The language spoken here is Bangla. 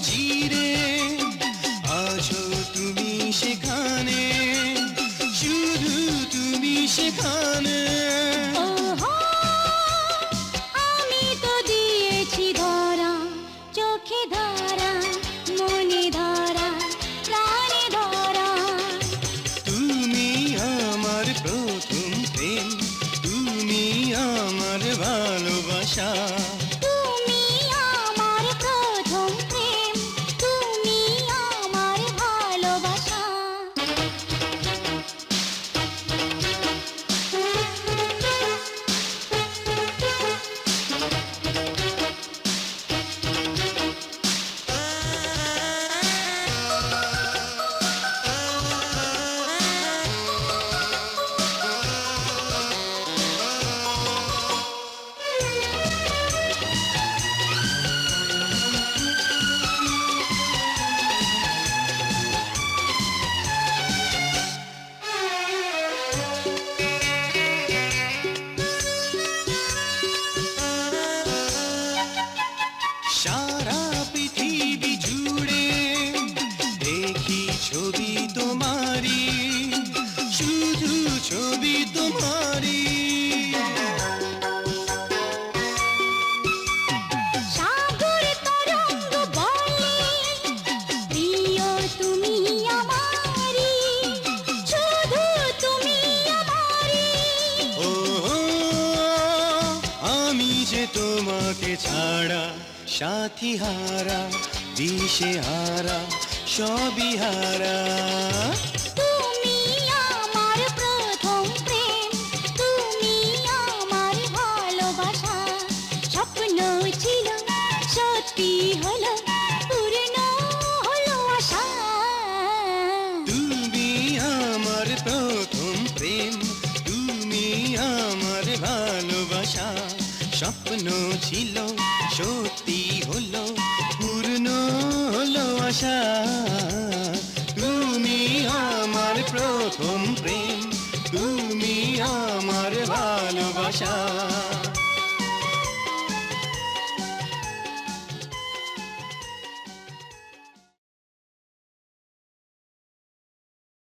চিরে আছো তুমি সেখানে, শুধু তুমি সেখানে। ওহো, আমি তো দিয়েছি ধরা, চোখে ধরা, মনে ধরা, প্রাণে ধরা। তুমি আমার প্রথম প্রেম, তুমি আমার ভালোবাসা। তুমি আমার প্রথম প্রেম, তুমি আমার ভালোবাসা। সারা পৃথিবী জুড়ে দেখি ছবি তোমারি, শুধু ছবি তোমারি। সাগর তরঙ্গ বলে প্রিয় তুমি আমারি, শুধু তুমি আমারি। ও আমি যে তোমাকে ছাড়া সাথী হারা, দিশে হারা, সবই হারা। তুমি আমার প্রথম প্রেম, তুমি আমার ভালোবাসা। স্বপ্ন ছিল সত্যি হলো, পূর্ণ হলো আশা। তুমি আমার প্রথম প্রেম, তুমি আমার ভালোবাসা। স্বপ্ন ছিল সত্যি হলো, পূর্ণ হলো আশা। তুমি আমার প্রথম প্রেম, তুমি আমার ভালোবাসা।